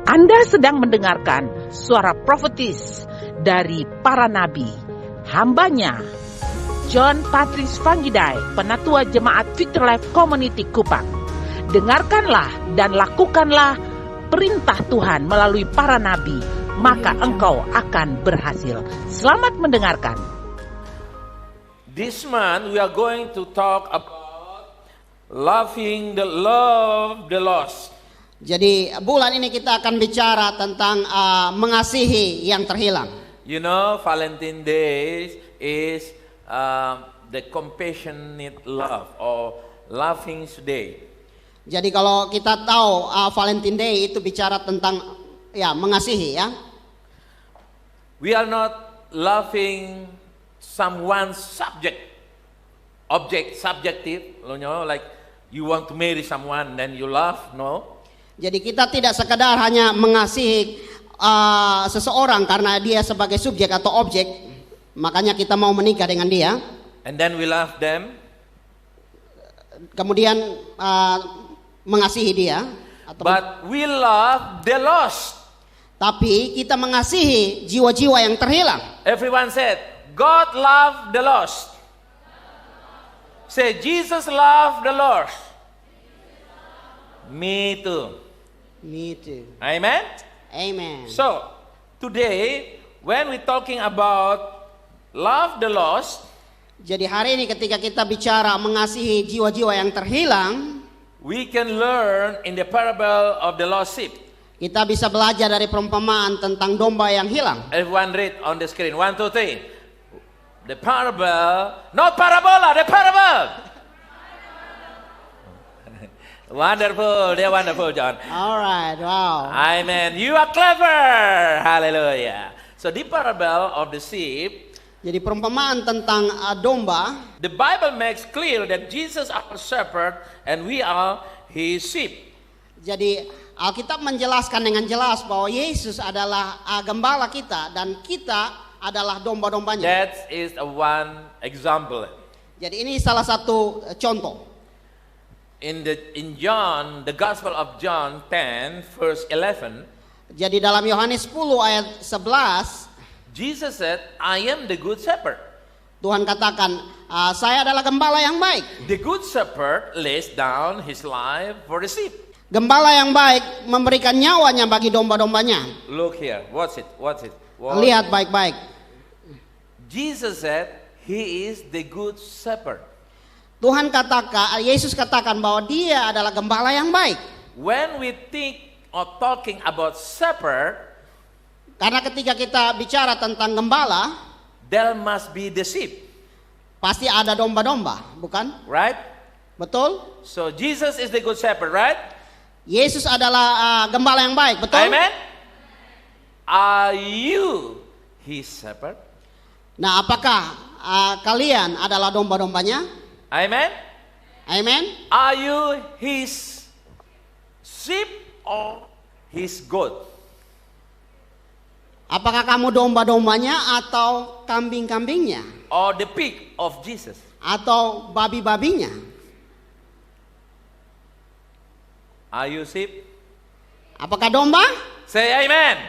Anda sedang mendengarkan suara profetis dari para nabi, hambanya John Patrice Vanggidai, Penatua Jemaat Victory Life Community Kupang. Dengarkanlah dan lakukanlah perintah Tuhan melalui para nabi, maka engkau akan berhasil. Selamat mendengarkan. This month we are going to talk about loving the lost. Jadi bulan ini kita akan bicara tentang mengasihi yang terhilang. You know, Valentine Day is the compassionate love or loving day. Jadi kalau kita tahu Valentine Day itu bicara tentang mengasihi ya. We are not loving someone's subjective, you know, like you want to marry someone then you love, no. Jadi kita tidak sekedar hanya mengasihi seseorang karena dia sebagai subjek atau objek, makanya kita mau menikah dengan dia. And then we love them. Kemudian mengasihi dia. But we love the lost. Tapi kita mengasihi jiwa-jiwa yang terhilang. Everyone said, God loved the lost. Say, Jesus loved the lost. Me too. Me too. Amen? Amen. So, today, when we're talking about love the lost, jadi hari ini ketika kita bicara mengasihi jiwa-jiwa yang terhilang, we can learn in the parable of the lost sheep. Kita bisa belajar dari perumpamaan tentang domba yang hilang. Everyone read on the screen. 1, 2, 3. The parable, not parabola, the parable. Wonderful, they're wonderful, John. All right, wow. Amen. You are clever. Hallelujah. So the parable of the sheep. Jadi perumpamaan tentang domba. The Bible makes clear that Jesus is our shepherd and we are his sheep. Jadi Alkitab menjelaskan dengan jelas bahwa Yesus adalah gembala kita dan kita adalah domba-dombanya. That is one example. Jadi ini salah satu contoh. In John, the Gospel of John 10, verse 11. Jadi dalam Yohanes 10 ayat 11, Jesus said, I am the good shepherd. Tuhan katakan, saya adalah gembala yang baik. The good shepherd lays down his life for the sheep. Gembala yang baik memberikan nyawanya bagi domba-dombanya. Look here, watch it. Lihat baik-baik. Jesus said, he is the good shepherd. Yesus katakan bahwa dia adalah gembala yang baik. When we think of talking about shepherd, karena ketika kita bicara tentang gembala, there must be the sheep. Pasti ada domba-domba, bukan? Right? Betul? So Jesus is the good shepherd, right? Yesus adalah gembala yang baik, betul? Amen. Are you his shepherd? Nah, apakah kalian adalah domba-dombanya? Amen. Amen. Are you his sheep or his goat? Apakah kamu domba-dombanya atau kambing-kambingnya? Or the pig of Jesus? Atau babi-babinya? Are you sheep? Apakah domba? Say amen.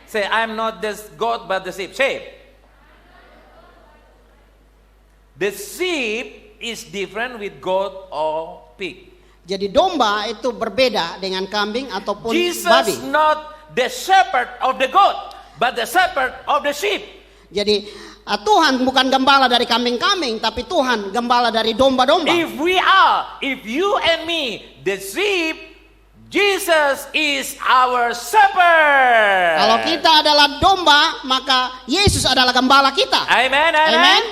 Say, I'm not the goat but the sheep. Say. The sheep is different with goat or pig. Jadi domba itu berbeda dengan kambing ataupun Jesus babi. not the shepherd of the goat, but the shepherd of the sheep. Jadi Tuhan bukan gembala dari kambing-kambing, tapi Tuhan gembala dari domba-domba. If you and me, the sheep, Jesus is our shepherd. Kalau kita adalah domba, maka Yesus adalah gembala kita. Amen, amen. Amen.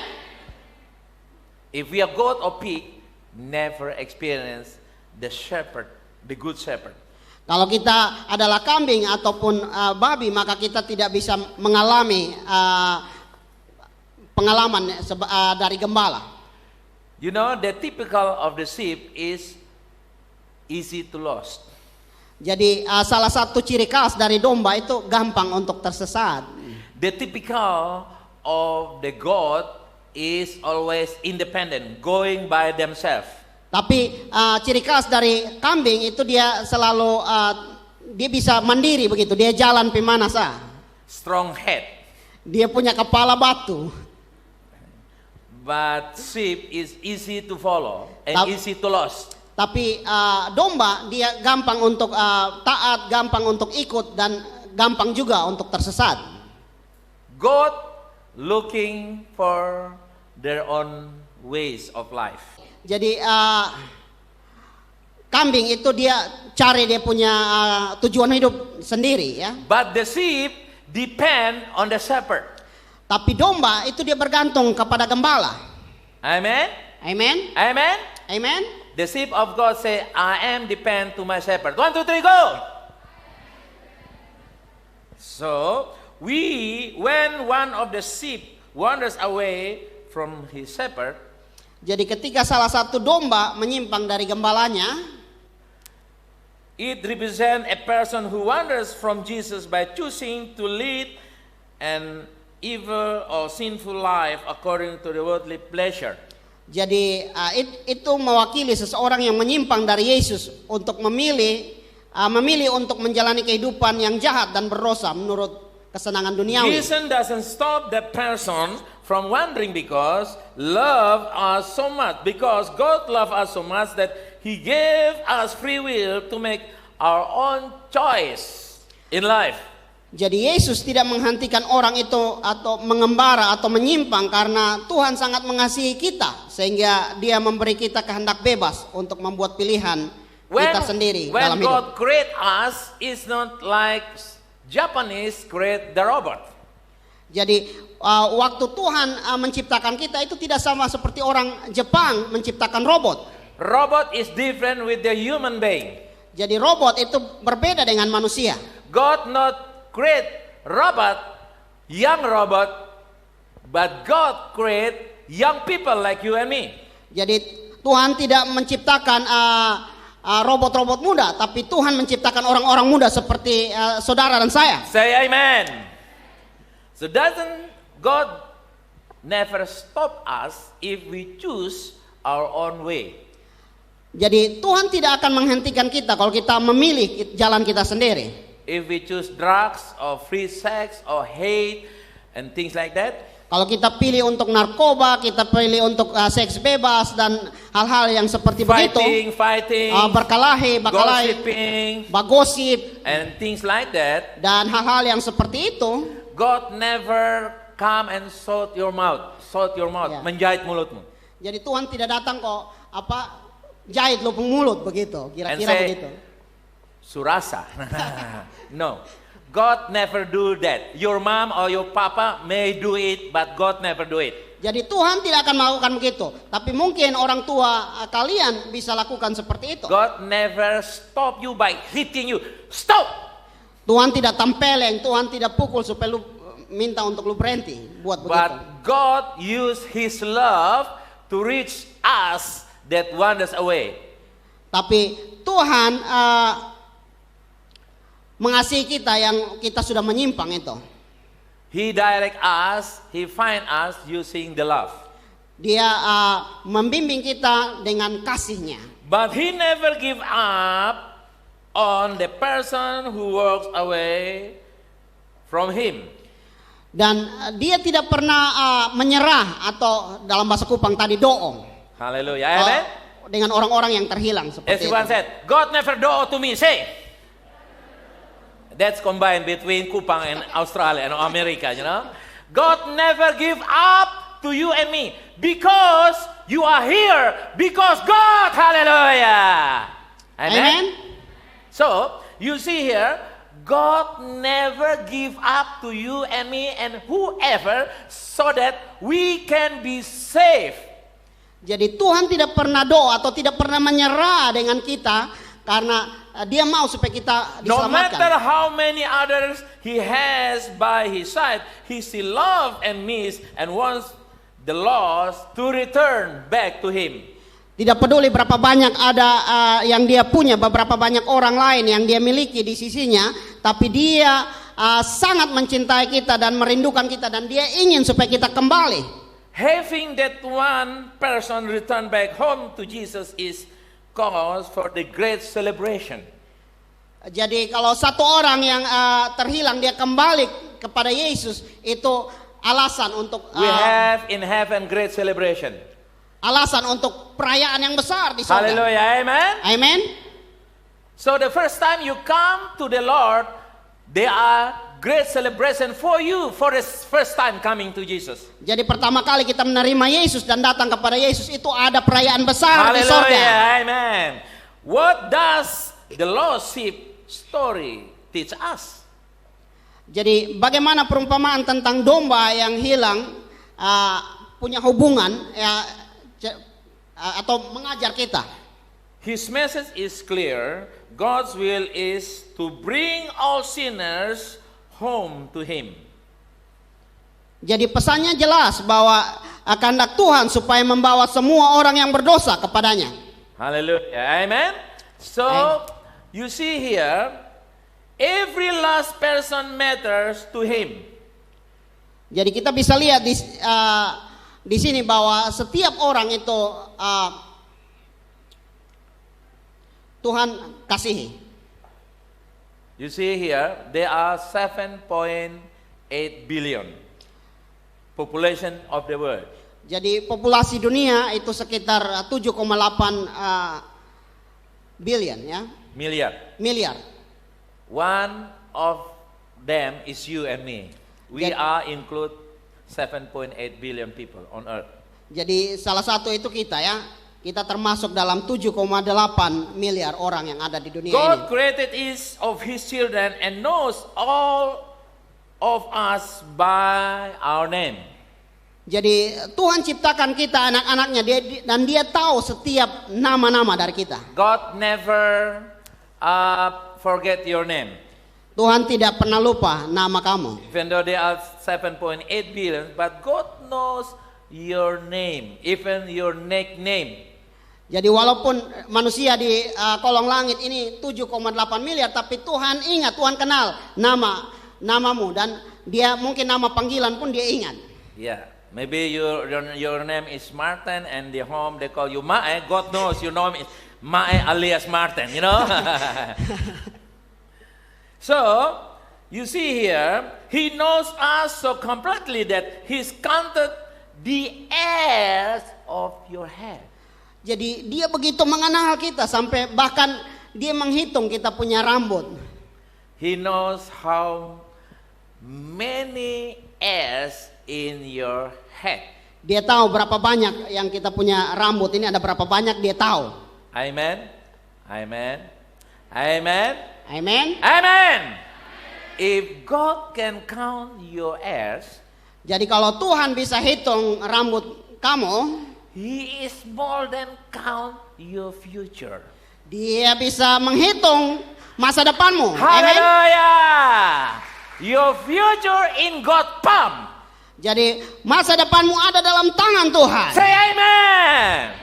If we are goat or pig, never experience the shepherd, the good shepherd. Kalau kita adalah kambing ataupun babi, maka kita tidak bisa mengalami pengalaman dari gembala. You know, the typical of the sheep is easy to lost. Jadi salah satu ciri khas dari domba itu gampang untuk tersesat. The typical of the goat is always independent, going by themselves. Tapi ciri khas dari kambing itu dia selalu dia bisa mandiri begitu, dia jalan pimana sah. strong head. Dia punya kepala batu. But sheep is easy to follow and Tap- easy to lost. Tapi domba dia gampang untuk taat, gampang untuk ikut, dan gampang juga untuk tersesat. God looking for their own ways of life. Jadi kambing itu dia cari dia punya tujuan hidup sendiri ya. But the sheep depend on the shepherd. Tapi domba itu dia bergantung kepada gembala. Amen? Amen. Amen? Amen. The sheep of God say, I am depend to my shepherd. 1, 2, 3, go! So, when one of the sheep wanders away from his shepherd, Jadi ketika salah satu domba menyimpang dari gembalanya, it represents a person who wanders from Jesus by choosing to lead an evil or sinful life according to the worldly pleasure. jadi itu mewakili seseorang yang menyimpang dari Yesus untuk memilih untuk menjalani kehidupan yang jahat dan berdosa menurut kesenangan duniawi. Reason doesn't stop that person from wandering because love us so much. Because God loved us so much that He gave us free will to make our own choice in life. Jadi Yesus tidak menghentikan orang itu atau mengembara atau menyimpang karena Tuhan sangat mengasihi kita sehingga Dia memberi kita kehendak bebas untuk membuat pilihan kita sendiri dalam When hidup. God create us, it's not like Japanese create the robot. Jadi waktu Tuhan menciptakan kita itu tidak sama seperti orang Jepang menciptakan robot. Robot is different with the human being. Jadi robot itu berbeda dengan manusia. God not create young robot, but God create young people like you and me. Jadi Tuhan tidak menciptakan robot-robot muda, tapi Tuhan menciptakan orang-orang muda seperti saudara dan saya. Say amen. So doesn't God never stop us if we choose our own way? Jadi Tuhan tidak akan menghentikan kita kalau kita memilih jalan kita sendiri. If we choose drugs or free sex or hate and things like that, Kalau kita pilih untuk narkoba, kita pilih untuk seks bebas dan hal-hal yang seperti begitu, fighting, berkelahi, gossiping, bagosip, and things like that, dan hal-hal yang seperti itu, God never come and salt your mouth, Ya. menjahit mulutmu. jadi Tuhan tidak datang kok jahit lubang mulut begitu, And kira-kira say, begitu. Surasa. No. God never do that. Your mom or your papa may do it, but God never do it. Jadi Tuhan tidak akan melakukan begitu, tapi mungkin orang tua kalian bisa lakukan seperti itu. God never stop you by hitting you. Stop! Tuhan tidak tempeleng, Tuhan tidak pukul supaya lu minta untuk lu berhenti buat begitu. But God use His love to reach us that wanders away. Tapi Tuhan mengasihi kita yang kita sudah menyimpang itu. He direct us, He find us using the love. Dia membimbing kita dengan kasihnya. But He never give up on the person who walks away from Him. Dan dia tidak pernah menyerah atau dalam bahasa Kupang tadi doong. Hallelujah. Amen. Dengan orang-orang yang terhilang seperti Everyone itu. said, God never do to me. Say. That's combined between Kupang and Australia and America, you know. God never give up to you and me because you are here because God. Hallelujah. Amen. Amen. So, you see here, God never give up to you and me and whoever so that we can be safe. Jadi Tuhan tidak pernah doa atau tidak pernah menyerah dengan kita karena dia mau supaya kita No matter diselamatkan. how many others He has by His side, He still loves and miss and wants the lost to return back to Him. Tidak peduli berapa banyak ada yang dia punya, beberapa banyak orang lain yang dia miliki di sisinya, tapi dia sangat mencintai kita dan merindukan kita dan dia ingin supaya kita kembali. Having that one person return back home to Jesus is cause for the great celebration. Jadi kalau satu orang yang terhilang dia kembali kepada Yesus, itu alasan untuk We have in heaven great celebration. alasan untuk perayaan yang besar di surga. Hallelujah, amen. Amen. So the first time you come to the Lord, there are great celebration for you for the first time coming to Jesus. Jadi pertama kali kita menerima Yesus dan datang kepada Yesus, itu ada perayaan besar di surga. Hallelujah, amen. What does the lost sheep story teach us? Jadi bagaimana perumpamaan tentang domba yang hilang punya hubungan atau mengajar kita? His message is clear. God's will is to bring all sinners home to Him. Jadi pesannya jelas bahwa kehendak Tuhan supaya membawa semua orang yang berdosa kepadanya. Hallelujah, amen. So you see here, every last person matters to Him. Jadi kita bisa lihat di sini bahwa setiap orang itu Tuhan kasihi. You see here, there are 7.8 billion population of the world. Jadi populasi dunia itu sekitar 7,8 billion ya. Miliar. One of them is you and me. We are include 7.8 billion people on earth. Jadi salah satu itu kita ya. Kita termasuk dalam 7,8 miliar orang yang ada di dunia God ini. created each of His children and knows all of us by our name. Jadi Tuhan ciptakan kita anak-anaknya dan Dia tahu setiap nama-nama dari kita. God never forget your name. Tuhan tidak pernah lupa nama kamu. Even though there are 7.8 billion, but God knows your name, even your nickname. Jadi walaupun manusia di kolong langit ini 7,8 miliar, tapi Tuhan ingat, Tuhan kenal namamu, dan Dia mungkin nama panggilan pun Dia ingat. Yeah, maybe your name is Martin, and the home they call you Mae. God knows your name is Mae alias Martin, you know. So you see here, He knows us so completely that He's counted the hairs of your head. Jadi Dia begitu mengenal kita sampai bahkan Dia menghitung kita punya rambut. He knows how many hairs in your head. Dia tahu berapa banyak yang kita punya rambut ini, ada berapa banyak Dia tahu. Amen. Amen. Amen. Amen. Amen. If God can count your hairs, Jadi kalau Tuhan bisa hitung rambut kamu, He is more than count your future. Dia bisa menghitung masa depanmu. Amen. Hallelujah. Your future in God's palm. Jadi masa depanmu ada dalam tangan Tuhan. Say amen.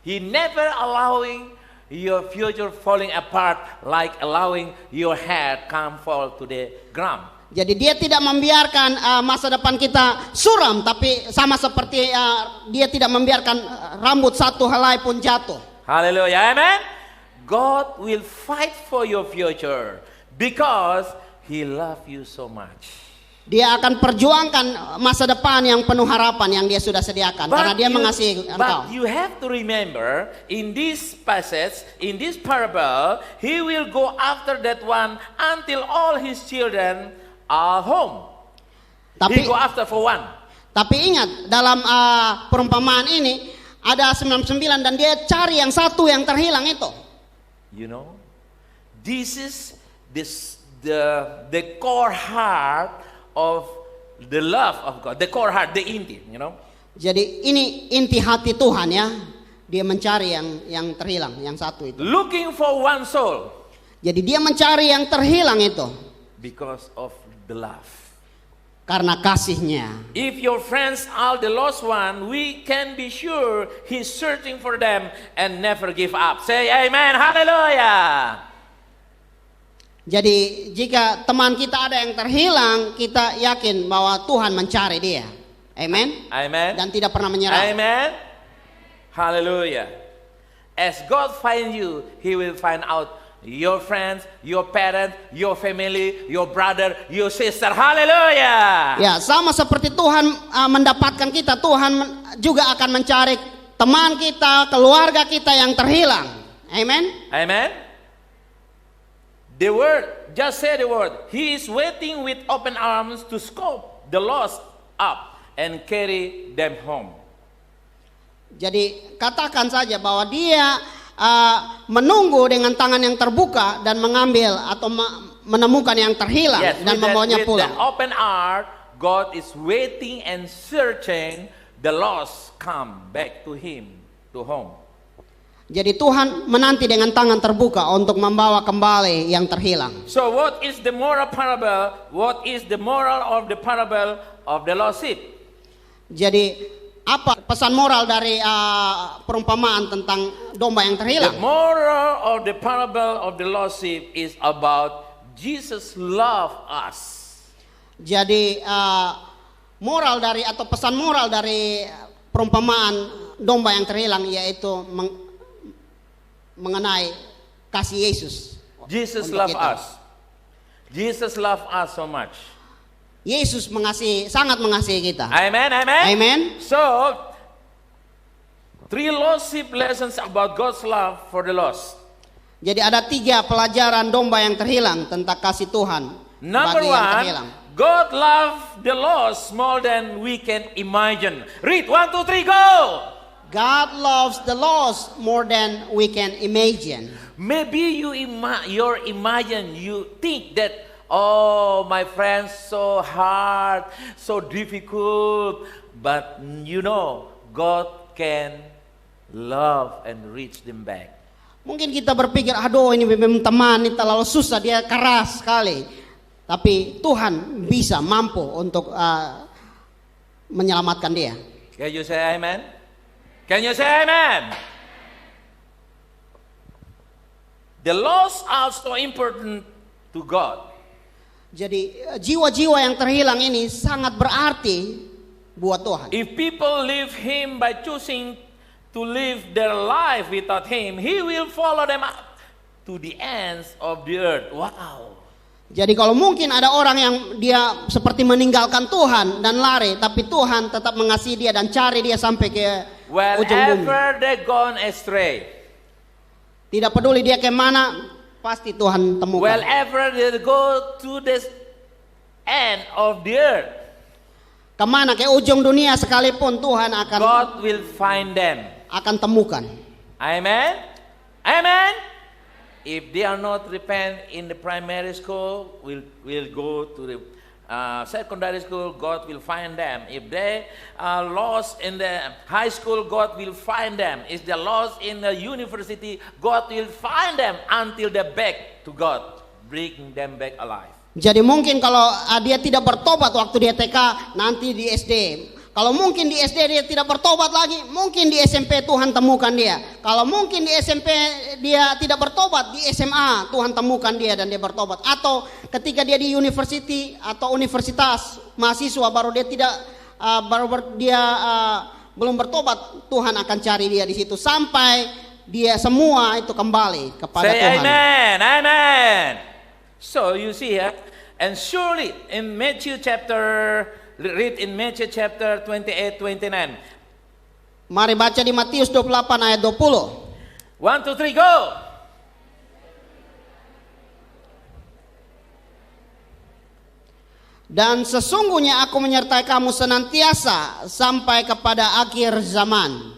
He never allowing your future falling apart like allowing your hair come fall to the ground. Jadi Dia tidak membiarkan masa depan kita suram, tapi sama seperti Dia tidak membiarkan rambut satu helai pun jatuh. Hallelujah, amen. God will fight for your future because He love you so much. Dia akan perjuangkan masa depan yang penuh harapan yang Dia sudah sediakan karena Dia mengasihi engkau. But you have to remember, in this passage, in this parable, He will go after that one until all His children are home. He go after for one. Tapi ingat, dalam perumpamaan ini ada 99 dan Dia cari yang satu yang terhilang itu. You know, this is the core heart of the love of God, the core heart, the inti, you know. Jadi ini inti hati Tuhan ya. Dia mencari yang terhilang, yang satu itu. Looking for one soul. Jadi Dia mencari yang terhilang itu Because of the love. karena kasihnya. If your friends are the lost one, we can be sure He's searching for them and never give up. Say amen, hallelujah. Jadi jika teman kita ada yang terhilang, kita yakin bahwa Tuhan mencari dia. Amen. Amen. Dan tidak pernah menyerah. Amen. Hallelujah. As God find you, He will find out your friends, your parents, your family, your brother, your sister. Hallelujah. Ya, sama seperti Tuhan mendapatkan kita, Tuhan juga akan mencari teman kita, keluarga kita yang terhilang. Amen. Amen. The word, just say the word. He is waiting with open arms to scoop the lost up and carry them home. Jadi katakan saja bahwa dia menunggu dengan tangan yang terbuka dan mengambil atau menemukan yang terhilang dan membawanya pulang. With the open arm, God is waiting and searching the lost come back to Him, to home. Jadi Tuhan menanti dengan tangan terbuka untuk membawa kembali yang terhilang. So what is the moral parable? What is the moral of the parable of the lost sheep? Jadi apa pesan moral dari perumpamaan tentang domba yang The terhilang? moral of the parable of the lost sheep is about Jesus love us. Jadi moral dari atau pesan moral dari perumpamaan domba yang terhilang yaitu mengenai kasih Yesus. Jesus untuk love kita. us. Jesus love us so much. Yesus sangat mengasihi kita. Amen, amen. Amen. So, 3 lost sheep lessons about God's love for the lost. Jadi ada 3 pelajaran domba yang terhilang tentang kasih Tuhan Number bagi yang terhilang. 1, God love the lost more than we can imagine. Read 1, 2, 3, go. God loves the lost more than we can imagine. Maybe you imagine, you think that, oh, my friends, so hard, so difficult. But you know, God can love and reach them back. Mungkin kita berpikir, aduh ini teman ini terlalu susah, dia keras sekali. Tapi Tuhan bisa, mampu untuk menyelamatkan dia. Can you say amen? Can you say amen? The lost are so important to God. Jadi jiwa-jiwa yang terhilang ini sangat berarti buat Tuhan. If people leave Him by choosing to live their life without Him, He will follow them up to the ends of the earth. Wow. Jadi kalau mungkin ada orang yang dia seperti meninggalkan Tuhan dan lari, tapi Tuhan tetap mengasihi dia dan cari dia sampai ke ujung bumi. Wherever they gone astray, Tidak peduli dia kemana, pasti Tuhan temukan. wherever they go to the end of the earth, Kemana ke ujung dunia sekalipun Tuhan God will find them. akan temukan. Amen. Amen. If they are not repent in the primary school, will go to the secondary school, God will find them. If they are lost in the high school, God will find them. If they're lost in the university, God will find them until they're back to God, bring them back alive. Jadi mungkin kalau dia tidak bertobat waktu dia TK, nanti di SD. Kalau mungkin di SD dia tidak bertobat lagi, mungkin di SMP Tuhan temukan dia. Kalau mungkin di SMP dia tidak bertobat, di SMA Tuhan temukan dia dan dia bertobat. Atau ketika dia di university atau universitas mahasiswa baru dia tidak belum bertobat, Tuhan akan cari dia di situ sampai dia semua itu kembali kepada Say Tuhan. amen, amen. So you see here, and surely in Matthew chapter 28, 29. Mari baca di Matius 28 ayat 20. 1, 2, 3, go. Dan sesungguhnya aku menyertai kamu senantiasa sampai kepada akhir zaman.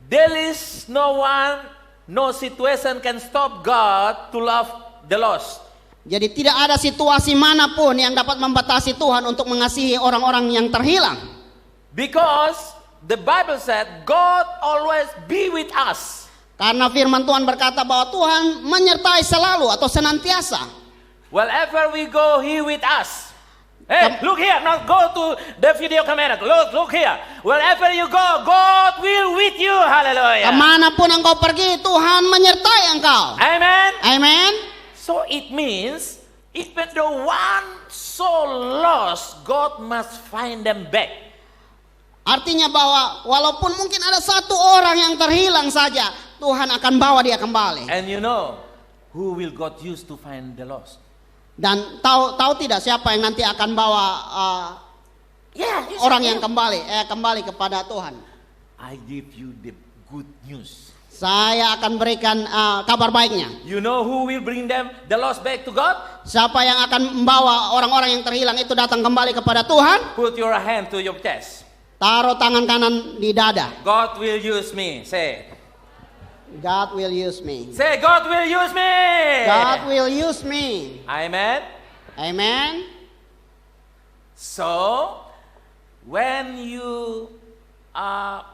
There is no one, no situation can stop God to love the lost. Jadi tidak ada situasi manapun yang dapat membatasi Tuhan untuk mengasihi orang-orang yang terhilang. Because the Bible said God always be with us. Karena firman Tuhan berkata bahwa Tuhan menyertai selalu atau senantiasa. Wherever we go, He with us. Hey, look here. Now go to the video camera. Look here. Wherever you go, God will with you. Hallelujah. Kemanapun engkau pergi, Tuhan menyertai engkau. Amen. Amen. So it means even the one so lost, God must find them back. Artinya bahwa walaupun mungkin ada satu orang yang terhilang saja, Tuhan akan bawa dia kembali. And you know, who will God use to find the lost? Dan tahu tidak siapa yang nanti akan bawa orang yang kembali kepada Tuhan. I give you the good news. Saya akan berikan kabar baiknya. You know who will bring them, the lost, back to God? Siapa yang akan membawa orang-orang yang terhilang itu datang kembali kepada Tuhan? Put your hand to your chest. Taruh tangan kanan di dada. God will use me. Say. God will use me. Say, God will use me. God will use me. Amen. Amen. So, when you are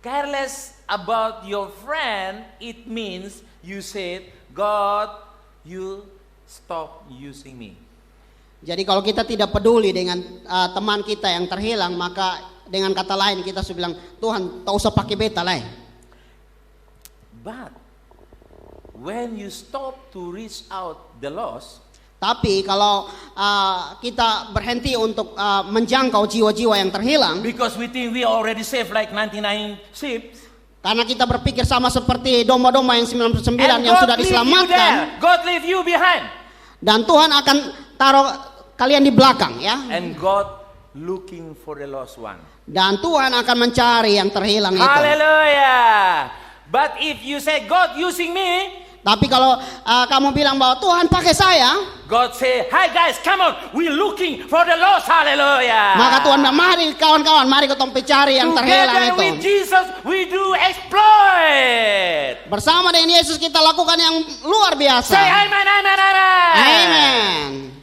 careless about your friend, it means you said, God, you stop using me. Jadi kalau kita tidak peduli dengan teman kita yang terhilang, maka dengan kata lain kita sudah bilang, Tuhan tak usah pakai beta lah. But when you stop to reach out the lost, tapi kalau kita berhenti untuk menjangkau jiwa-jiwa yang terhilang, because we think we already saved like 99 sheep, karena kita berpikir sama seperti domba-domba yang 99 and yang God sudah leave you diselamatkan, there, God leave you behind, dan Tuhan akan taruh kalian di belakang, ya. and God looking for the lost one. Dan Tuhan akan mencari yang terhilang itu. Hallelujah. But if you say God using me, Tapi kalau kamu bilang bahwa Tuhan pakai saya, God say, "Hi guys, come on, we looking for the lost." Hallelujah. maka Tuhan bilang, mari kawan-kawan, mari kita cari yang terhilang Together itu. with Jesus, we do exploit. Bersama dengan Yesus kita lakukan yang luar biasa. Say amen, amen, amen. Amen.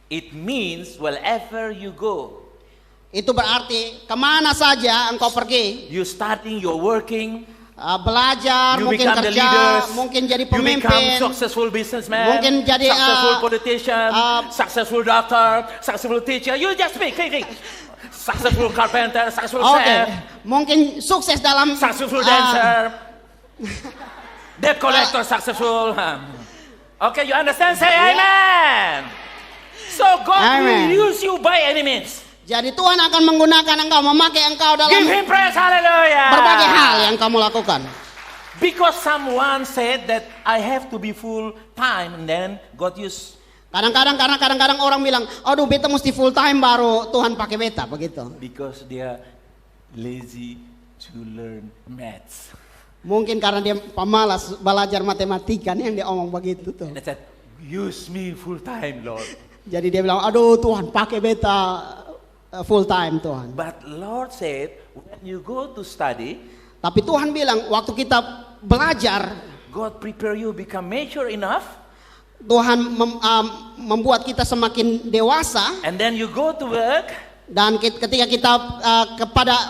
It means wherever you go, Itu berarti kemana saja engkau pergi, you starting, you're working, belajar, you mungkin become the kerja, leaders, mungkin jadi you become pemimpin, successful businessman, mungkin jadi, successful politician, successful doctor, successful teacher. You just speak, successful carpenter, successful chef, mungkin sukses dalam successful dancer, debt collector, successful. Okay, you understand? Say amen. So God Amen. will use you by any means. Jadi Tuhan akan menggunakan engkau, memakai engkau dalam Give him praise, hallelujah. berbagai hal yang kamu lakukan. Because someone said that I have to be full time, and then God use. Kadang-kadang orang bilang, aduh beta mesti full time baru Tuhan pakai beta, begitu. Because they are lazy to learn maths. Mungkin karena dia pemalas belajar matematika nih yang dia omong begitu tuh. And they said, use me full time, Lord. Jadi dia bilang, aduh Tuhan pakai beta full time Tuhan. But Lord said, when you go to study, Tapi Tuhan bilang, waktu kita belajar, God prepare you become mature enough, Tuhan membuat kita semakin dewasa. and then you go to work. Dan ketika kita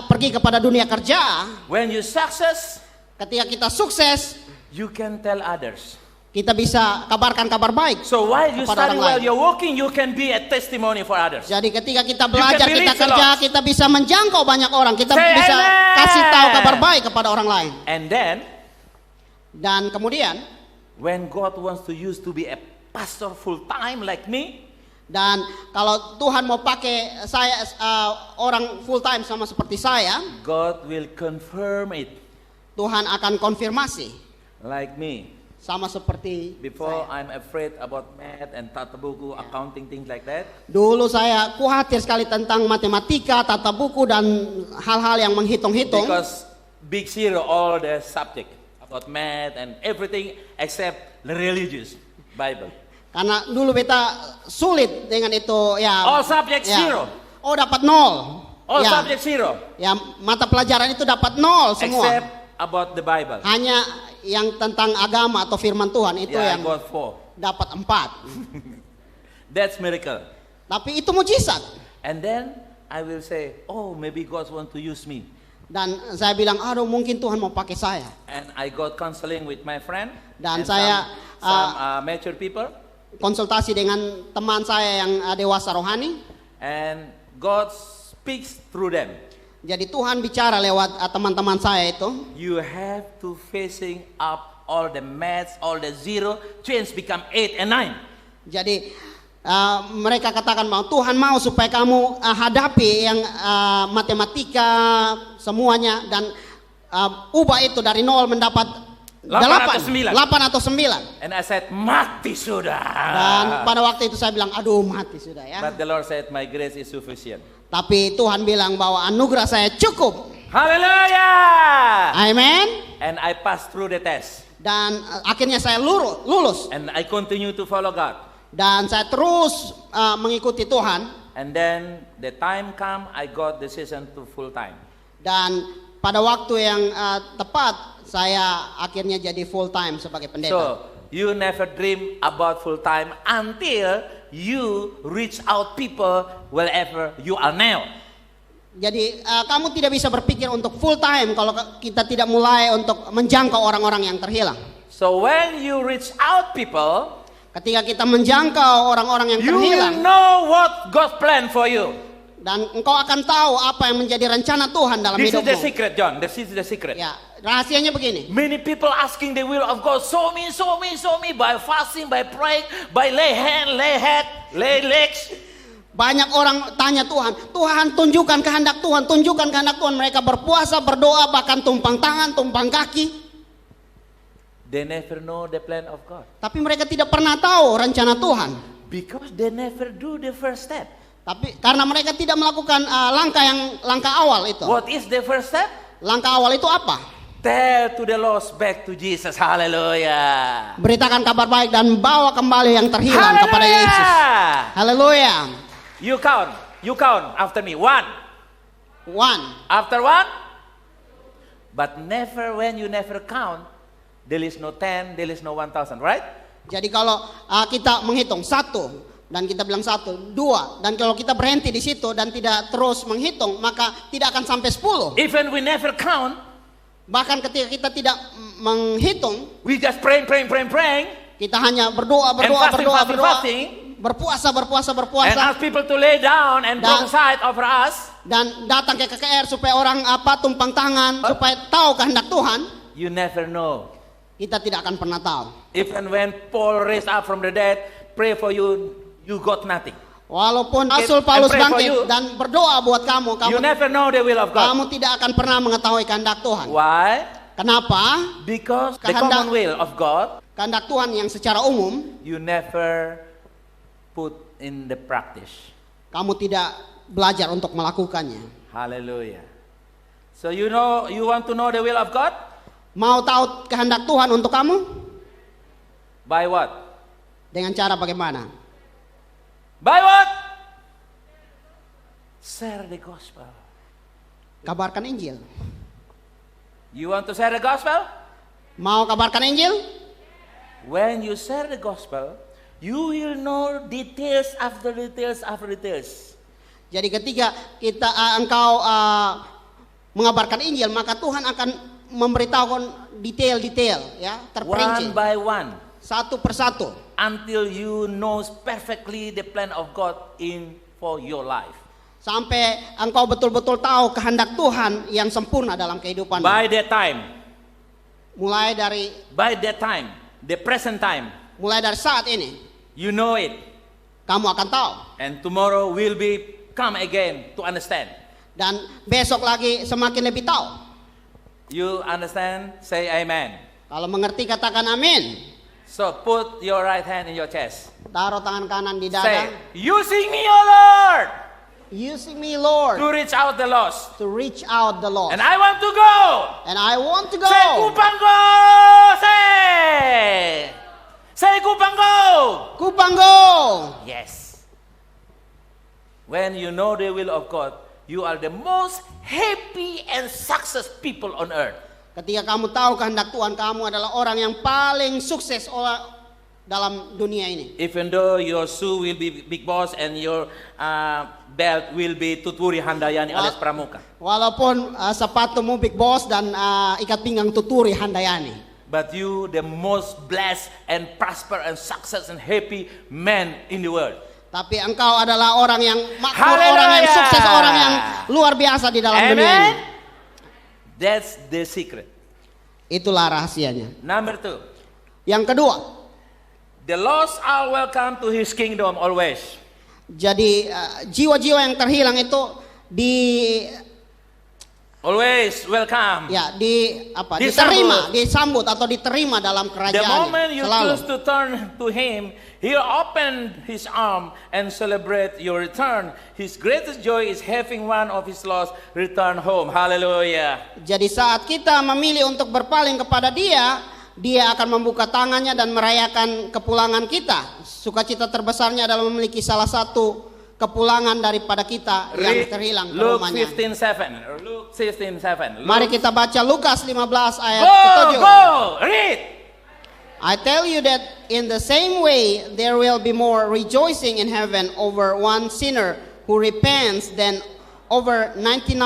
pergi kepada dunia kerja, When you success, ketika kita sukses, you can tell others. kita bisa kabarkan kabar baik. So while you Kepada study, orang while lain. you're working, you can be a testimony for others. Jadi ketika kita belajar, You can be kita rich a kerja, lot. kita bisa menjangkau banyak orang. Kita Say bisa amen. kasih tahu kabar baik kepada orang lain. And then, Dan kemudian, when God wants to use to be a pastor full time like me, dan kalau Tuhan mau pakai saya orang full time sama seperti saya, God will confirm it Tuhan akan konfirmasi like me. sama seperti Before saya. I'm afraid about math and tata buku, accounting, things like that. Dulu saya khawatir sekali tentang matematika, tata buku dan hal-hal yang menghitung-hitung. Because big zero all the subject about math and everything except the religious Bible. Karena dulu beta sulit dengan itu ya. All subject ya. zero. Oh dapat 0. All ya. subject zero. Ya mata pelajaran itu dapat 0 semua. Except about the Bible. Hanya yang tentang agama atau firman Tuhan itu Yeah, yang I got 4. dapat 4. That's miracle. Tapi itu mujizat. And then I will say, oh, maybe God want to use me. Dan saya bilang, aduh mungkin Tuhan mau pakai saya. And I got counseling with my friend. Dan and saya, some mature people. Konsultasi dengan teman saya yang dewasa rohani. And God speaks through them. Jadi Tuhan bicara lewat teman-teman saya itu. You have to facing up all the maths, all the zero, change become 8 and 9. Jadi mereka katakan bahwa Tuhan mau supaya kamu hadapi yang matematika semuanya dan ubah itu dari 0 mendapat atau 9? 8 atau 9. And I said, mati sudah. Dan pada waktu itu saya bilang, aduh mati sudah ya. But the Lord said, my grace is sufficient. Tapi Tuhan bilang bahwa anugerah saya cukup. Hallelujah! Amen. And I passed through the test. Dan akhirnya saya lulus. And I continue to follow God. Dan saya terus mengikuti Tuhan. And then the time come, I got decision to full time. Dan pada waktu yang tepat, saya akhirnya jadi full time sebagai pendeta. So, you never dream about full time until you reach out people wherever you are now. Jadi kamu tidak bisa berpikir untuk full time kalau kita tidak mulai untuk menjangkau orang-orang yang terhilang. So when you reach out people, Ketika kita menjangkau orang-orang yang you will terhilang, know what God's plan for you. dan engkau akan tahu apa yang menjadi rencana Tuhan dalam This is the hidupmu. secret, John. This is the secret. Ya, rahasianya begini. Many people asking the will of God. Show me, show me, show me. By fasting, by praying, by lay hand, lay head, lay legs. Banyak orang tanya Tuhan, Tuhan tunjukkan kehendak Tuhan, tunjukkan kehendak Tuhan. Mereka berpuasa, berdoa, bahkan tumpang tangan, tumpang kaki. They never know the plan of God. Tapi mereka tidak pernah tahu rencana Tuhan. Because they never do the first step. Tapi karena mereka tidak melakukan langkah awal itu. What is the first step? Langkah awal itu apa? Tell to the lost back to Jesus. Hallelujah. Beritakan kabar baik dan bawa kembali yang terhilang kepada Yesus. Haleluya. You count after me. 1. 1. After 1. But never when you never count, there is no 10, there is no 1,000, right? Jadi kalau kita menghitung 1 dan kita bilang 1, 2, dan kalau kita berhenti di situ dan tidak terus menghitung, maka tidak akan sampai 10. Even we never count, Bahkan ketika kita tidak menghitung, we just praying. kita hanya berdoa, fasting. berpuasa, And ask people to lay down and prophesy over us. dan datang ke KKR supaya orang tumpang tangan supaya tahu kehendak Tuhan. You never know. Kita tidak akan pernah tahu. Even when Paul raised up from the dead, pray for you, you got nothing. Walaupun Rasul Paulus pray for bangkit you. dan berdoa buat kamu You never know the will of God. kamu tidak akan pernah mengetahui kehendak Tuhan. Why? Kenapa? Because the Kehendak- common will of God, Kehendak Tuhan yang secara umum you never put in the practice. kamu tidak belajar untuk melakukannya. Hallelujah. So you want to know the will of God? Mau tahu kehendak Tuhan untuk kamu? By what? Dengan cara bagaimana? By what? Share the gospel. Kabarkan Injil. You want to share the gospel? Mau kabarkan Injil? When you share the gospel, you will know details after details after details. Jadi ketika engkau mengabarkan Injil, maka Tuhan akan memberitahukan detail-detail, ya, terperinci. One by one. Satu persatu. Until you know perfectly the plan of God for your life. Sampai engkau betul-betul tahu kehendak Tuhan yang sempurna dalam kehidupanmu. By that time, the present time, mulai dari saat ini, you know it. kamu akan tahu. And tomorrow will come again to understand. Dan besok lagi semakin lebih tahu. You understand? Say amen. Kalau mengerti katakan amin. So put your right hand in your chest. Taruh tangan kanan di Say, dada. using me, O Lord, Using me, Lord, to reach out the lost. to reach out the lost. And I want to go. And I want to go. Say Kupang go. Say Kupang go. Kupang go. Yes. When you know the will of God, you are the most happy and success people on earth. Ketika kamu tahu kehendak Tuhan, kamu adalah orang yang paling sukses dalam dunia ini. Even though your shoe will be Big Boss and your belt will be Tuturi Handayani alias Pramuka. Walaupun sepatumu Big Boss dan ikat pinggang Tuturi Handayani. But you the most blessed and prosper and success and happy man in the world. Tapi engkau adalah orang yang makmur, Haleluya. orang yang sukses, orang yang luar biasa di dalam dunia ini. Amen. That's the secret. Itulah rahasianya. Number 2. Yang kedua, The lost are welcome to His kingdom always. jadi jiwa-jiwa yang terhilang itu Always welcome. Ya, Disambut. diterima, disambut atau diterima dalam The kerajaannya. moment you Selalu. choose to turn to Him, He'll open His arm and celebrate your return. His greatest joy is having one of His lost return home. Hallelujah. Jadi saat kita memilih untuk berpaling kepada Dia, Dia akan membuka tangannya dan merayakan kepulangan kita. Sukacita terbesarnya adalah memiliki salah satu kepulangan daripada kita yang Read terhilang ke Luke rumahnya. 15:7. Luke 15:7. Mari kita baca Lukas 15 ayat Go, ke-7. go, read. I tell you that in the same way there will be more rejoicing in heaven over one sinner who repents than over 99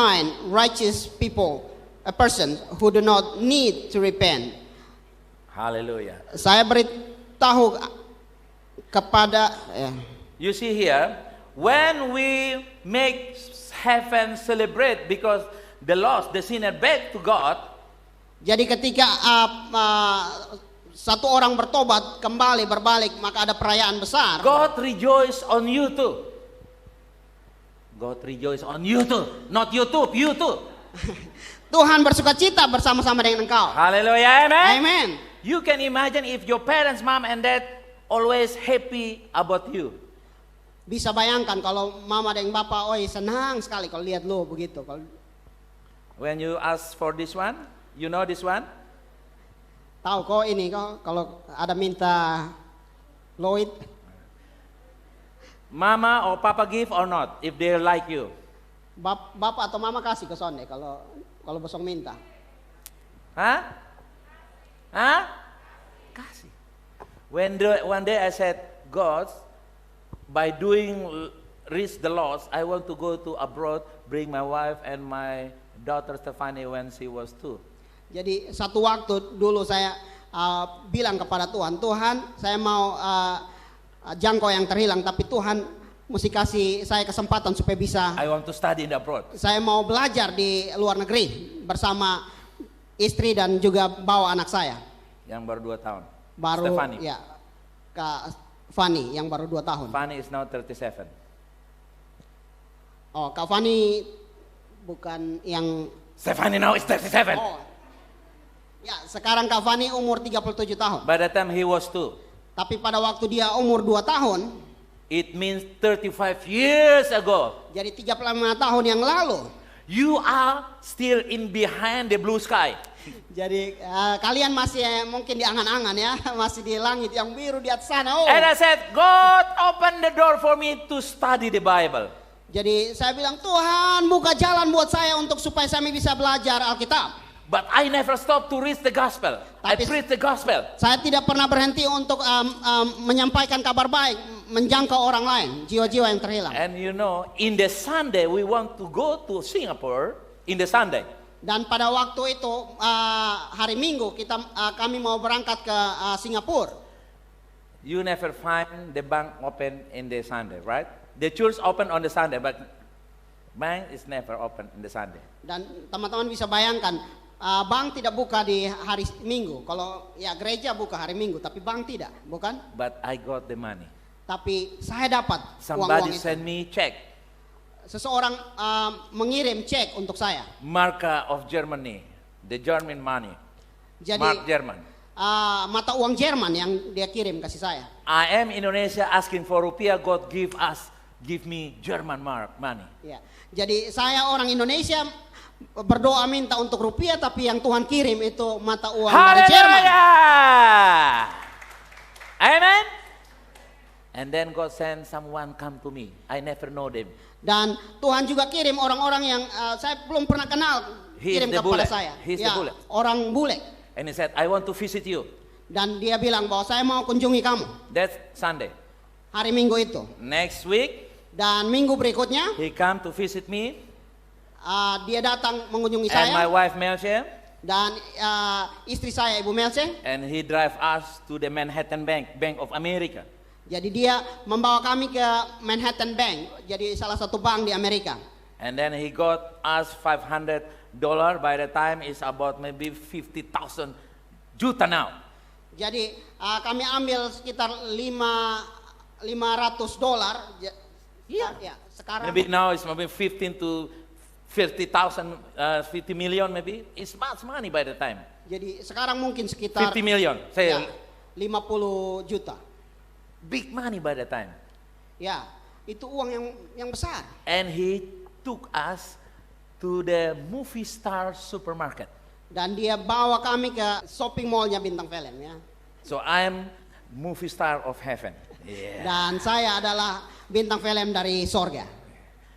righteous people, a person who do not need to repent. Hallelujah. Saya beritahu kepada You see here, when we make heaven celebrate because the lost, the sinner back to God, jadi ketika satu orang bertobat kembali berbalik, maka ada perayaan besar. God rejoice on you too. God rejoice on you too, not YouTube, you too. Tuhan bersukacita bersama-sama dengan engkau. Hallelujah, amen. Amen. You can imagine if your parents, mom and dad always happy about you. Bisa bayangkan kalau mama dan bapak, oi senang sekali kalau lihat lu begitu. Kalau When you ask for this one, you know this one? tahu kok ini kok kalau ada minta Lloyd, Mama or papa give or not, if they like you. bapak atau mama kasih ke sonde kalau bosong minta. Hah? Huh? Kasih. One day I said, God, by doing reach the lost, I want to go to abroad, bring my wife and my daughter Stephanie when she was 2. Jadi satu waktu dulu saya bilang kepada Tuhan, saya mau jangkau yang terhilang, tapi Tuhan mesti kasih saya kesempatan supaya bisa. I want to study in the abroad. Saya mau belajar di luar negeri bersama istri dan juga bawa anak saya. Yang baru 2 tahun. Baru Stephanie. ya, Kak Fani yang baru 2 tahun. Fanny is now 37. Oh, Kak Fani bukan yang Stephanie now is 37. oh. Ya, sekarang Kak Fani umur 37 tahun. By the time he was 2, Tapi pada waktu dia umur 2 tahun, it means 35 years ago. jadi 35 tahun yang lalu. You are still in behind the blue sky. Jadi kalian masih mungkin di angan-angan ya, masih di langit yang biru di atas sana. Oh. And I said, God, open the door for me to study the Bible. Jadi saya bilang, Tuhan buka jalan buat saya untuk supaya saya bisa belajar Alkitab. But I never stopped to reach the gospel. I Tapi- preach the gospel. Saya tidak pernah berhenti untuk menyampaikan kabar baik, menjangkau orang lain, jiwa-jiwa yang terhilang. And you know, in the Sunday, we want to go to Singapore in the Sunday. Dan pada waktu itu hari Minggu kami mau berangkat ke Singapura. You never find the bank open in the Sunday, right? The church open on the Sunday, but bank is never open in the Sunday. Dan teman-teman bisa bayangkan, bank tidak buka di hari Minggu. Kalau ya gereja buka hari Minggu, tapi bank tidak, bukan? But I got the money. Tapi saya dapat Somebody uang-uang itu. send me check. Seseorang mengirim cek untuk saya. Marca of Germany, the German money. Jadi Mark German. mata uang Jerman yang dia kirim kasih saya. I am Indonesia asking for rupiah. God give me German mark money. Ya. Jadi saya orang Indonesia berdoa minta untuk rupiah, tapi yang Tuhan kirim itu mata uang dari Jerman. Hallelujah! Amen. And then God send someone come to me. I never know them. Dan Tuhan juga kirim orang-orang yang saya belum pernah kenal, He is kirim the kepada bule. saya. He is the bule. Orang bule. And he said, I want to visit you. Dan dia bilang bahwa saya mau kunjungi kamu That's Sunday. hari Minggu itu. Next week, Dan minggu berikutnya he come to visit me dia datang mengunjungi and my saya wife Melche. dan istri saya Ibu Melce. And he drive us to the Manhattan Bank, Bank of America. Jadi dia membawa kami ke Manhattan Bank, jadi salah satu bank di Amerika. And then he got us $500. By the time it's about maybe 50,000 juta now. Jadi kami ambil sekitar $500. Yeah. Ya, sekarang Maybe now it's maybe 15 to 50,000, 50 million maybe. It's much money by the time. Jadi sekarang mungkin sekitar 50 million. Say, ya, 50 juta. big money by the time. Ya, itu uang yang besar. And he took us to the movie star supermarket. Dan dia bawa kami ke shopping mallnya Bintang Film ya. So I'm movie star of heaven. Yeah. Dan saya adalah bintang film dari sorga.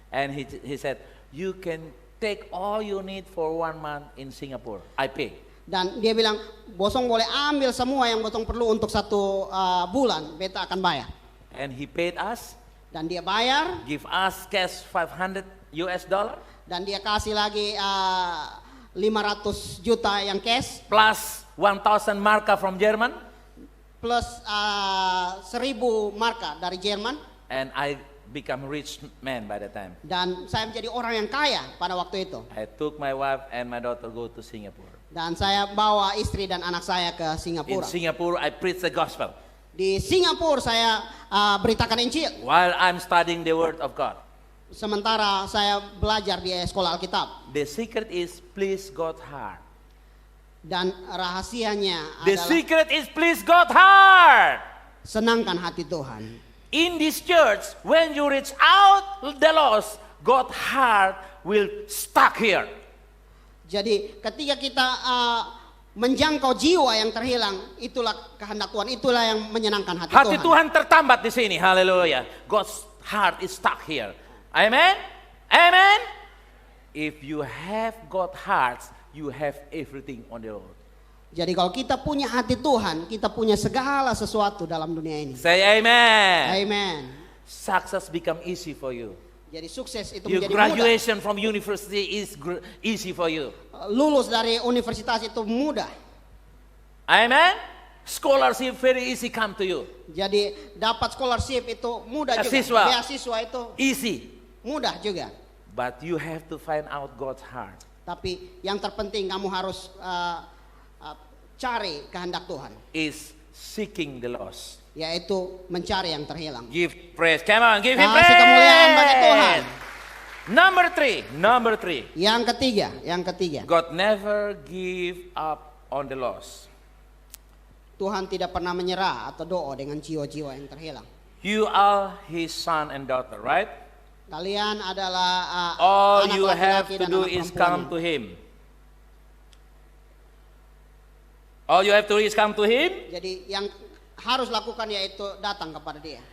And he said, you can take all you need for 1 month in Singapore. I pay. Dan dia bilang, Bosong boleh ambil semua yang Bosong perlu untuk 1 bulan, beta akan bayar. And he paid us, Dan dia bayar, give us cash $500. dan dia kasih lagi 500 juta yang cash, Plus 1,000 marka from German. plus 1000 marka dari Jerman. And I become rich man by the time. Dan saya menjadi orang yang kaya pada waktu itu. I took my wife and my daughter go to Singapore. Dan saya bawa istri dan anak saya ke In Singapura. Singapore, I preach the gospel Di Singapura saya beritakan Injil. while I'm studying the Word of God. Sementara saya belajar di sekolah Alkitab. The secret is please God's heart. Dan rahasianya The adalah secret is please God's heart. senangkan hati Tuhan. In this church, when you reach out the lost, God's heart will stuck here. Jadi ketika kita menjangkau jiwa yang terhilang, itulah kehendak Tuhan, itulah yang menyenangkan hati, Hati Tuhan. Tuhan tertambat di sini. Haleluya. God's heart is stuck here. Amen. Amen. If you have God's heart, you have everything on the road. Jadi kalau kita punya hati Tuhan, kita punya segala sesuatu dalam dunia ini. Say amen. Amen. Success become easy for you. Jadi sukses itu Your menjadi mudah. graduation from university is easy for you. Lulus dari universitas itu mudah. Amen. Scholarship very easy come to you. Jadi dapat scholarship itu mudah juga. Beasiswa. Beasiswa itu Easy. mudah juga. But you have to find out God's heart. Tapi yang terpenting kamu harus cari kehendak Tuhan, Is seeking the lost. yaitu mencari yang terhilang. Give praise. Come on, give him Kasih praise. kemuliaan bagi Tuhan. Number three. Yang ketiga, God never give up on the lost. Tuhan tidak pernah menyerah atau doa dengan jiwa-jiwa yang terhilang. You are His son and daughter, right? Kalian adalah All anak you have laki-laki to dan do anak is come perempuannya. to Him. All you have to do is come to Him. Jadi yang harus lakukan yaitu datang kepada Dia.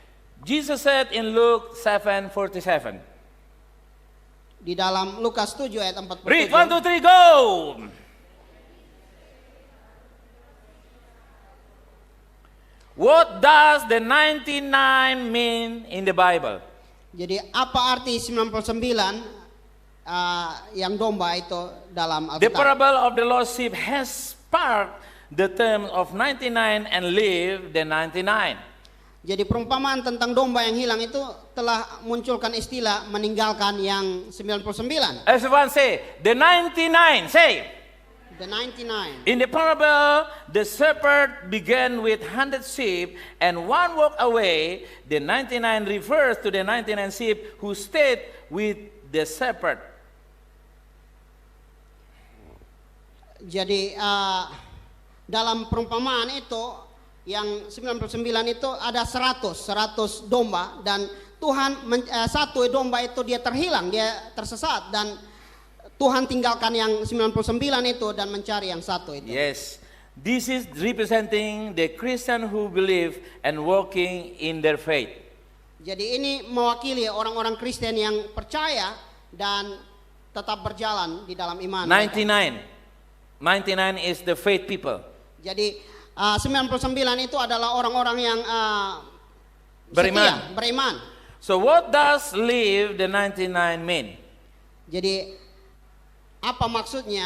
Jesus said in Luke 7:47. Di dalam Lukas 7 ayat 47. Read 1, 2, 3, go. What does the 99 mean in the Bible? Jadi apa arti 99 yang domba itu dalam The Alkitab? parable of the lost sheep has sparked the term of 99 and leave the 99. Jadi perumpamaan tentang domba yang hilang itu telah munculkan istilah meninggalkan yang 99. Everyone say, the 99, say. The 99. In the parable, the shepherd began with 100 sheep and one walked away. The 99 refers to the 99 sheep who stayed with the shepherd. Jadi dalam perumpamaan itu yang 99 itu ada 100 domba, dan Tuhan satu domba itu dia terhilang, dia tersesat, dan Tuhan tinggalkan yang 99 itu dan mencari yang satu itu. Yes, this is representing the Christian who believe and walking in their faith. Jadi ini mewakili orang-orang Kristen yang percaya dan tetap berjalan di dalam iman. 99 is the faith people. Jadi 99 itu adalah orang-orang yang Beriman. beriman. So what does leave the 99 mean? Jadi apa maksudnya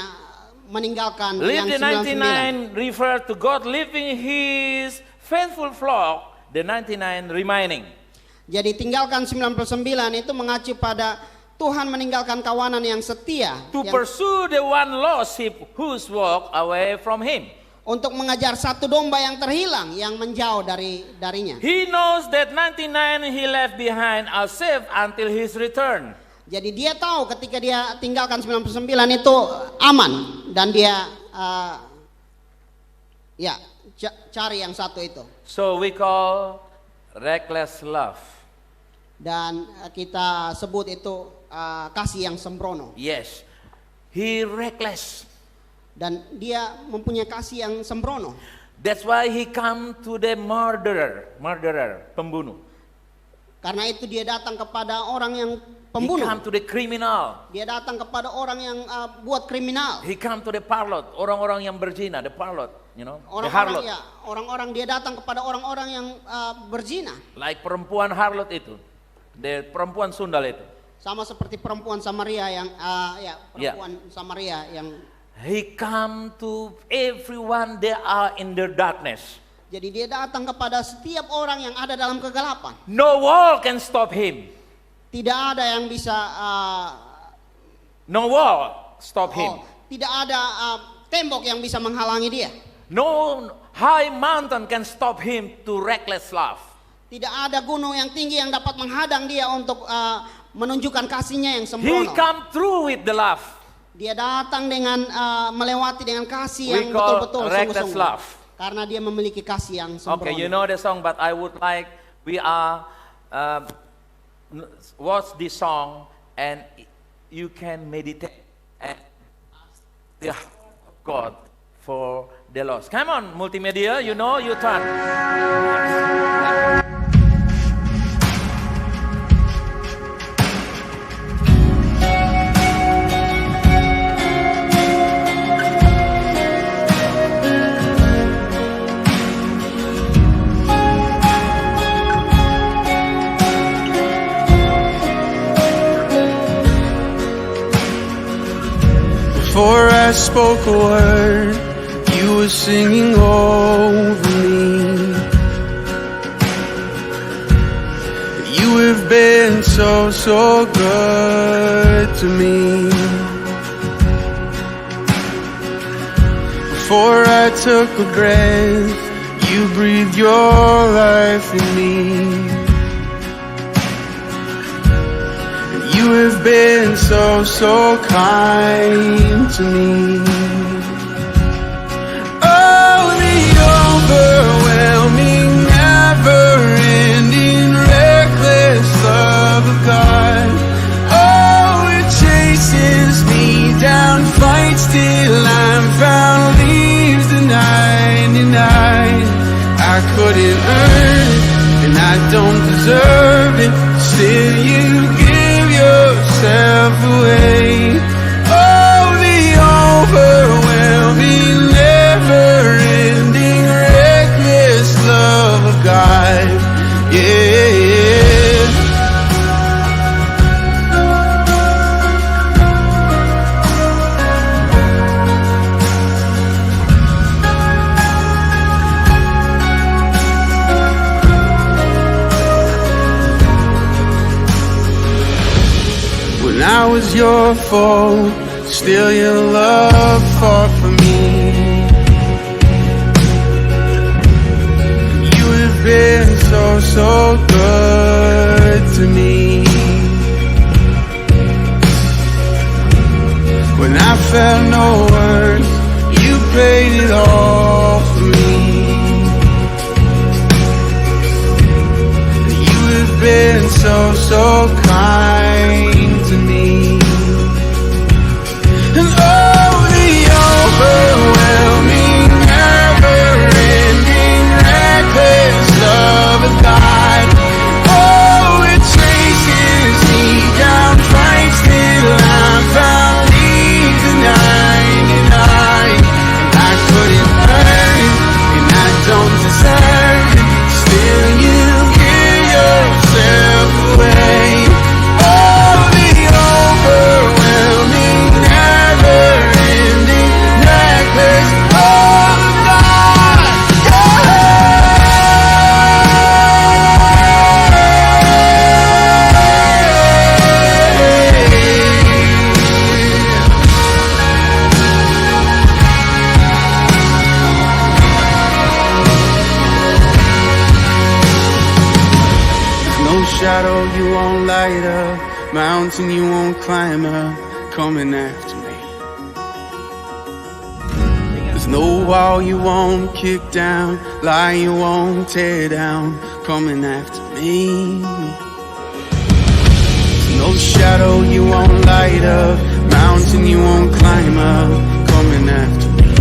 meninggalkan Leave yang the 99 refer to God leaving His faithful flock, the 99 remaining. Jadi tinggalkan 99 itu mengacu pada Tuhan meninggalkan kawanan yang setia To yang pursue the one lost sheep who's walked away from Him. untuk mengejar satu domba yang terhilang yang menjauh darinya. He knows that 99 He left behind are safe until His return. Jadi dia tahu ketika dia tinggalkan 99 itu aman dan dia cari yang satu itu. So we call reckless love. Dan kita sebut itu kasih yang sembrono. Yes, he reckless. Dan dia mempunyai kasih yang sembrono. That's why he come to the murderer, pembunuh. Karena itu dia datang kepada orang yang He pembunuh. come to the criminal. Dia datang kepada orang yang buat kriminal. He come to the harlot, orang-orang yang berzina, the harlot, you know, the harlot. Orang-orang dia datang kepada orang-orang yang berzina. Like perempuan harlot itu, the perempuan sundal itu. Sama seperti perempuan Samaria yang perempuan Samaria yang He come to everyone they are in the darkness. jadi dia datang kepada setiap orang yang ada dalam kegelapan. No wall can stop him. Tidak ada yang bisa No wall stop him. tidak ada tembok yang bisa menghalangi dia. No high mountain can stop him to reckless love. Tidak ada gunung yang tinggi yang dapat menghadang dia untuk menunjukkan kasihnya yang He sembrono. come through with the love. Dia datang dengan melewati dengan kasih We yang call betul-betul reckless sungguh-sungguh. love. Karena dia memiliki kasih yang sembrono. Okay, you know the song, but I would like we are watch this song and you can meditate and ask the heart of God for the lost. Come on, multimedia, you know, you turn. Before I spoke a word, you were singing over me. You have been so, so good to me. Before I took a breath, you breathed your life in me. You have been so, so kind to me. Oh, the overwhelming, never-ending, reckless love of God. Oh, it chases me down, fights till I'm found, leaves the 99. I couldn't earn it, and I don't deserve it. Still, you give yourself away. Oh, the overwhelming, never-ending, reckless love of God. Yeah. When I was your foe, still your love fought for me. You have been so, so good to me. When I felt no worth, you paid it all for me. You have been so, so kind to me. And oh, the overwhelming, never-ending, reckless love of God. Oh, it chases me down, fights till I'm found, leaves the 99. I couldn't earn it, and I don't deserve it. Still, you give yourself away. Oh, the overwhelming, never-ending, reckless love of God. No shadow you won't light up, mountain you won't climb up, coming after me. There's no wall you won't kick down, lie you won't tear down, coming after me. There's no shadow you won't light up, mountain you won't climb up, coming after me.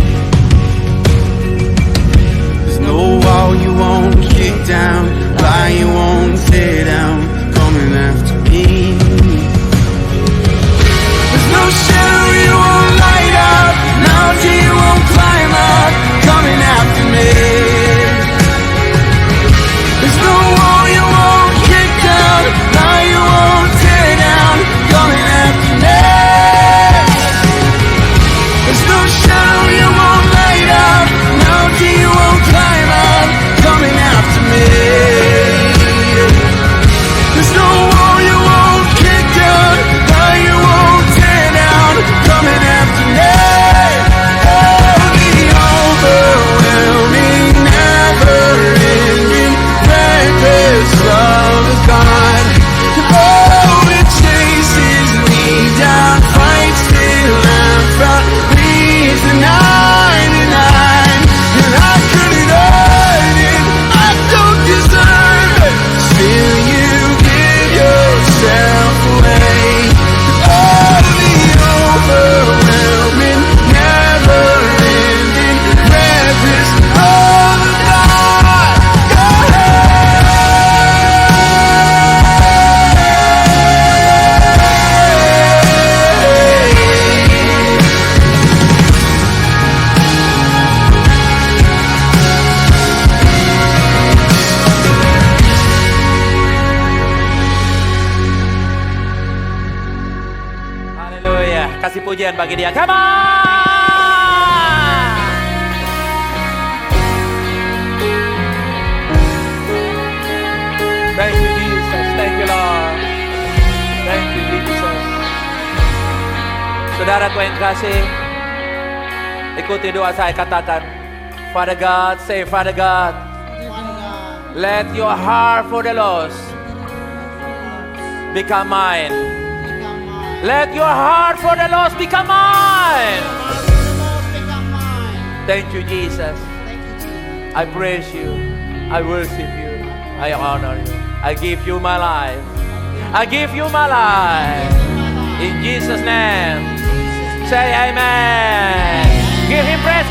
There's no wall you won't kick down, lie you won't tear down, coming after me. There's no shadow you won't light up, mountain you won't climb up, coming after me. There's no wall you won't kick down, lie you won't tear down, coming after me. There's no shadow you won't light up, mountain you won't climb up, coming after me. There's no wall you won't kick down, lie you won't tear down, coming after me. Oh, the overwhelming, never-ending, reckless love of God. Oh, it chases me down, fights till I'm found, leaves the 99, and I couldn't earn it, I don't deserve it, still you give yourself away. Oh, the overwhelming, never-ending, reckless love of God. Haleluya. Kasih pujian bagi dia. Come on! Thank you Jesus. Thank you Lord. Thank you Jesus. Saudaraku yang kasih, ikuti doa saya, katakan, Father God, say Father God, let your heart for the lost become mine. Let your heart for the lost become mine. Thank you, Jesus. I praise you. I worship you. I honor you. I give you my life. I give you my life. In Jesus' name. Say amen. Give him praise.